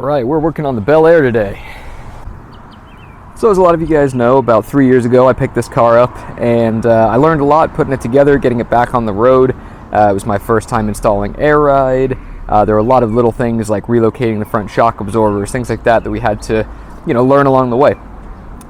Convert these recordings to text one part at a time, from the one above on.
Alright, we're working on the Belair today. So as a lot of you guys know, about 3 years ago I picked this car up and I learned a lot putting it together, getting it back on the road. It was my first time installing air ride. There were a lot of little things like relocating the front shock absorbers, things like that we had to, learn along the way.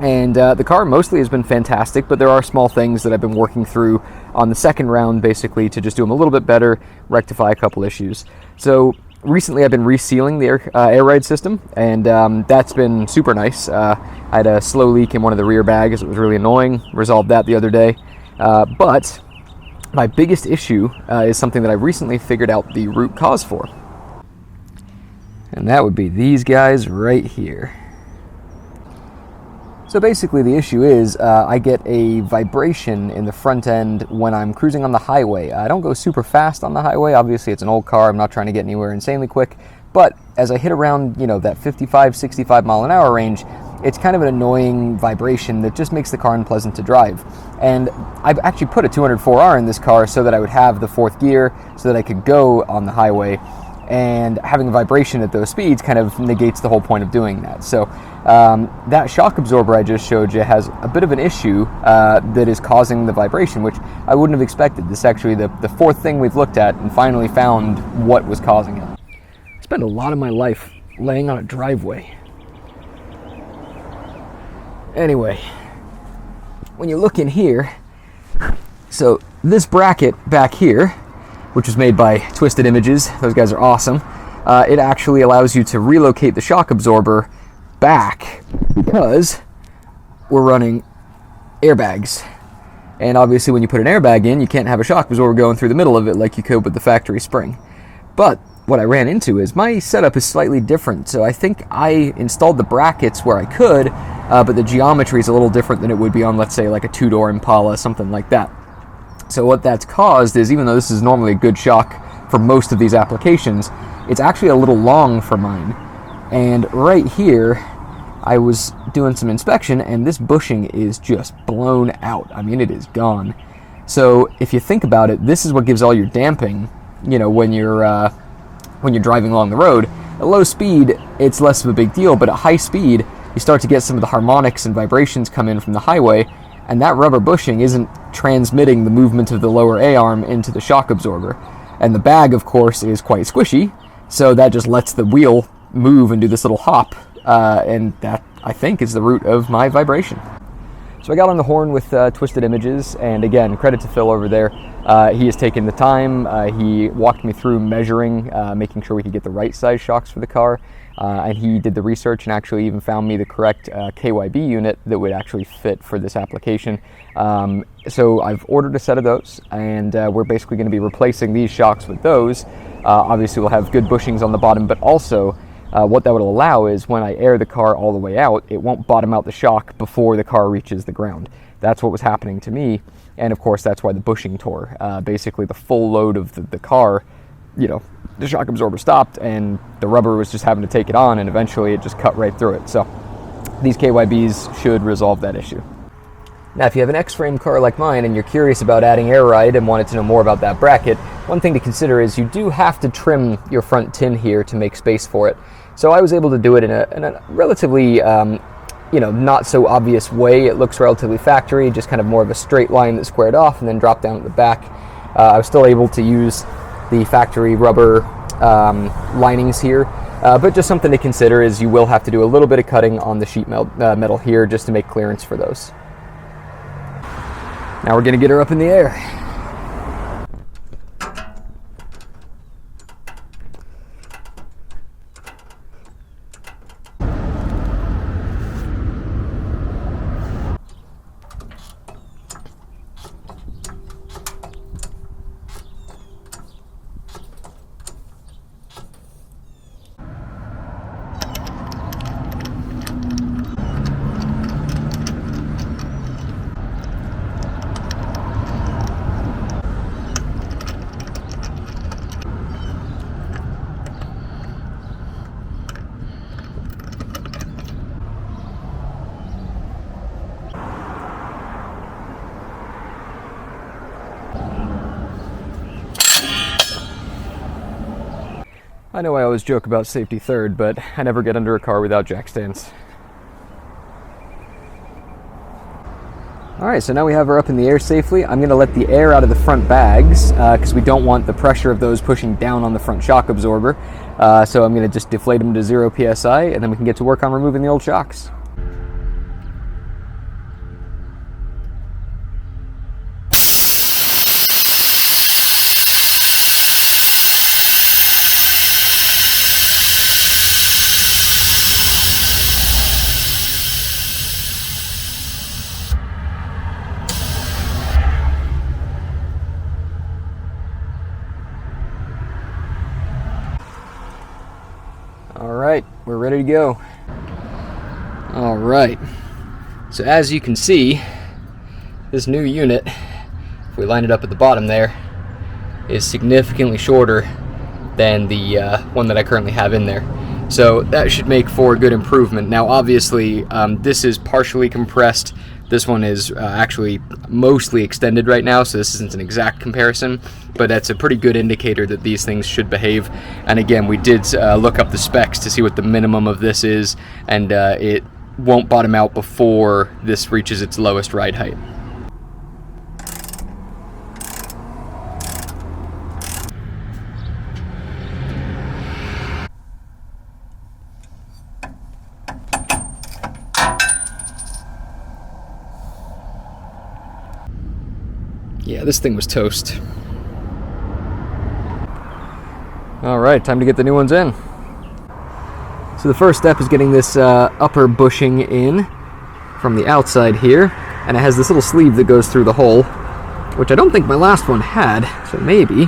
And the car mostly has been fantastic, but there are small things that I've been working through on the second round, basically to just do them a little bit better, rectify a couple issues. So recently I've been resealing the air ride system, and that's been super nice. I had a slow leak in one of the rear bags. It was really annoying. Resolved that the other day. But my biggest issue is something that I recently figured out the root cause for. And that would be these guys right here. So basically the issue is I get a vibration in the front end when I'm cruising on the highway. I don't go super fast on the highway. Obviously it's an old car. I'm not trying to get anywhere insanely quick. But as I hit around, that 55, 65 mile an hour range, it's kind of an annoying vibration that just makes the car unpleasant to drive. And I've actually put a 204R in this car so that I would have the fourth gear so that I could go on the highway. And having a vibration at those speeds kind of negates the whole point of doing that. So that shock absorber I just showed you has a bit of an issue that is causing the vibration, which I wouldn't have expected. This is actually the fourth thing we've looked at and finally found what was causing it. I spend a lot of my life laying on a driveway. Anyway, when you look in here, so this bracket back here, which was made by Twisted Images. Those guys are awesome. It actually allows you to relocate the shock absorber back because we're running airbags. And obviously when you put an airbag in, you can't have a shock absorber going through the middle of it like you could with the factory spring. But what I ran into is my setup is slightly different. So I think I installed the brackets where I could, but the geometry is a little different than it would be on, let's say, like a two-door Impala, something like that. So what that's caused is, even though this is normally a good shock for most of these applications, it's actually a little long for mine. And right here, I was doing some inspection, and this bushing is just blown out. I mean, it is gone. So if you think about it, this is what gives all your damping, when you're driving along the road. At low speed, it's less of a big deal, but at high speed, you start to get some of the harmonics and vibrations come in from the highway, and that rubber bushing isn't transmitting the movement of the lower A-arm into the shock absorber. And the bag, of course, is quite squishy, so that just lets the wheel move and do this little hop, and that, I think, is the root of my vibration. So I got on the horn with Twisted Images, and again, credit to Phil over there. He has taken the time. He walked me through measuring, making sure we could get the right size shocks for the car. And he did the research and actually even found me the correct KYB unit that would actually fit for this application. So I've ordered a set of those, and we're basically going to be replacing these shocks with those. Obviously we'll have good bushings on the bottom, but also what that would allow is when I air the car all the way out, it won't bottom out the shock before the car reaches the ground. That's what was happening to me, and of course that's why the bushing tore. Basically the full load of the car, the shock absorber stopped and the rubber was just having to take it on, and eventually it just cut right through it. So these KYBs should resolve that issue. Now if you have an X-frame car like mine and you're curious about adding air ride and wanted to know more about that bracket, one thing to consider is you do have to trim your front tin here to make space for it. So I was able to do it in a relatively not so obvious way. It looks relatively factory, just kind of more of a straight line that squared off and then dropped down at the back. I was still able to use the factory rubber linings here, but just something to consider is you will have to do a little bit of cutting on the sheet metal here just to make clearance for those. Now we're going to get her up in the air. I know I always joke about safety third, but I never get under a car without jack stands. Alright, so now we have her up in the air safely. I'm going to let the air out of the front bags because we don't want the pressure of those pushing down on the front shock absorber. So I'm going to just deflate them to 0 psi, and then we can get to work on removing the old shocks. Alright, we're ready to go. Alright, so as you can see, this new unit, if we line it up at the bottom there, is significantly shorter than the one that I currently have in there. So that should make for a good improvement. Now obviously, this is partially compressed. This one is actually mostly extended right now, so this isn't an exact comparison, but that's a pretty good indicator that these things should behave. And again, we did look up the specs to see what the minimum of this is, and it won't bottom out before this reaches its lowest ride height. Yeah, this thing was toast. Alright, time to get the new ones in. So the first step is getting this upper bushing in from the outside here, and it has this little sleeve that goes through the hole, which I don't think my last one had, so maybe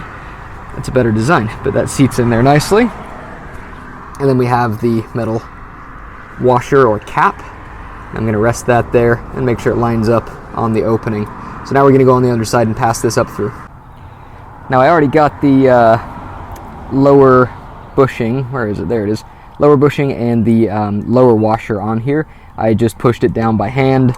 that's a better design, but that seats in there nicely. And then we have the metal washer or cap. I'm going to rest that there and make sure it lines up on the opening. So now we're going to go on the other side and pass this up through. Now I already got the lower bushing, where is it? There it is. Lower bushing and the lower washer on here. I just pushed it down by hand,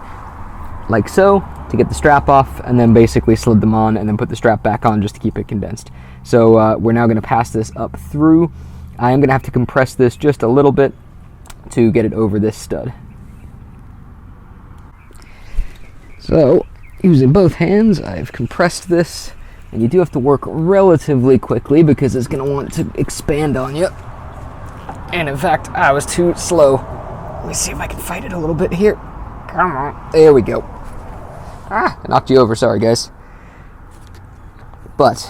like so, to get the strap off, and then basically slid them on and then put the strap back on just to keep it condensed. So we're now going to pass this up through. I am going to have to compress this just a little bit to get it over this stud. So, using both hands, I've compressed this, and you do have to work relatively quickly because it's going to want to expand on you. And in fact, I was too slow. Let me see if I can fight it a little bit here. Come on. There we go. I knocked you over. Sorry, guys. But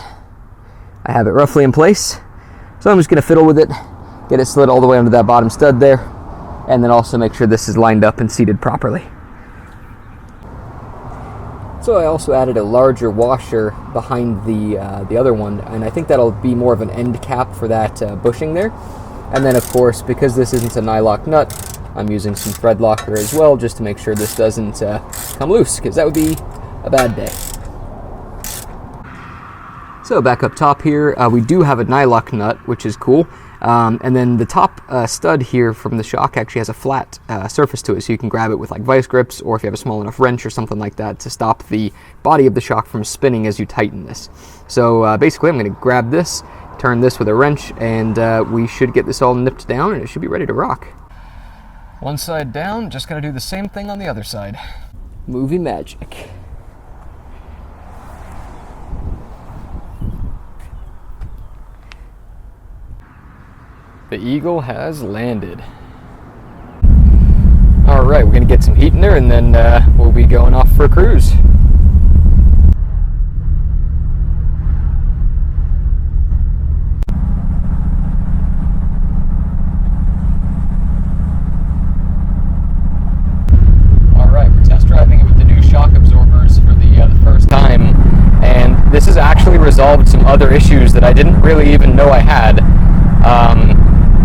I have it roughly in place. So I'm just going to fiddle with it, get it slid all the way under that bottom stud there, and then also make sure this is lined up and seated properly. So I also added a larger washer behind the other one, and I think that'll be more of an end cap for that bushing there. And then of course, because this isn't a nylock nut, I'm using some thread locker as well, just to make sure this doesn't come loose, because that would be a bad day. So back up top here, we do have a nylock nut, which is cool. And then the top stud here from the shock actually has a flat surface to it, so you can grab it with like vice grips, or if you have a small enough wrench or something like that to stop the body of the shock from spinning as you tighten this. So basically I'm going to grab this, turn this with a wrench, and we should get this all nipped down and it should be ready to rock. One side down, just got to do the same thing on the other side. Movie magic. The Eagle has landed. Alright, we're going to get some heat in there and then we'll be going off for a cruise. Alright, we're test driving it with the new shock absorbers for the first time, and this has actually resolved some other issues that I didn't really even know I had.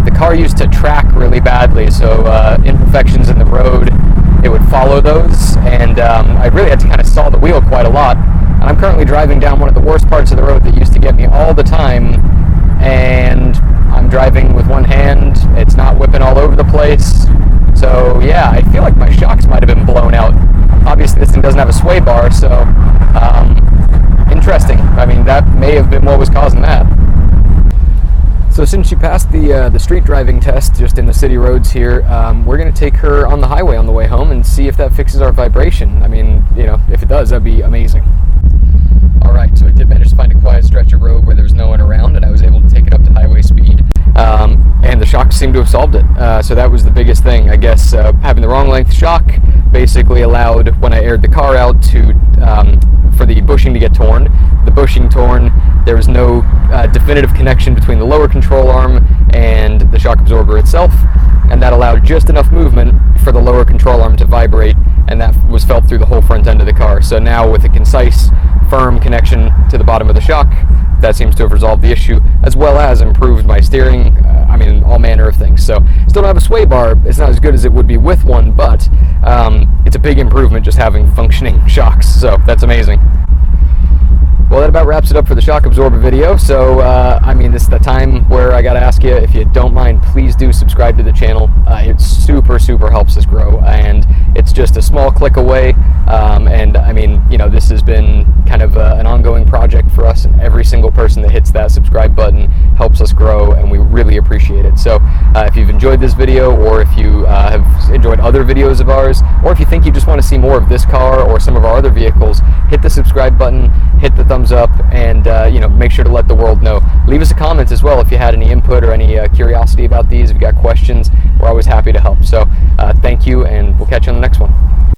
The car used to track really badly, so imperfections in the road, it would follow those, and I really had to kind of saw the wheel quite a lot. And I'm currently driving down one of the worst parts of the road that used to get me all the time, and I'm driving with one hand, it's not whipping all over the place. So yeah, I feel like my shocks might have been blown out. Obviously this thing doesn't have a sway bar, so interesting. I mean, that may have been what was causing that. So since she passed the street driving test just in the city roads here, we're going to take her on the highway on the way home and see if that fixes our vibration. I mean, you know, if it does, that'd be amazing. All right, so I did manage to find a quiet stretch of road where there was no one around, and I was able to take it up to highway speed. And the shock seemed to have solved it. So that was the biggest thing, I guess. Having the wrong length shock basically allowed, when I aired the car out, to for the bushing to get torn. The bushing torn, there was no definitive connection between the lower control arm and the shock absorber itself, and that allowed just enough movement for the lower control arm to vibrate, and that was felt through the whole front end of the car. So now, with a concise, firm connection to the bottom of the shock, that seems to have resolved the issue, as well as improved my steering, I mean, all manner of things. So, still don't have a sway bar. It's not as good as it would be with one, but it's a big improvement just having functioning shocks, so that's amazing. Well, that about wraps it up for the shock absorber video. So, I mean, this is the time where I gotta ask you, if you don't mind, please do subscribe to the channel. It super helps us grow, and it's just a small click away. And I mean, you know, this has been kind of an ongoing project for us, and every single person that hits that subscribe button helps us grow, and we really appreciate it. So, if you've enjoyed this video, or if you have enjoyed other videos of ours, or if you think you just want to see more of this car or some of our other vehicles, hit the subscribe button, hit the thumbs up, and you know, make sure to let the world know. Leave us a comment as well if you had any input or any curiosity about these. If you got questions, we're always happy to help. So thank you, and we'll catch you on the next one.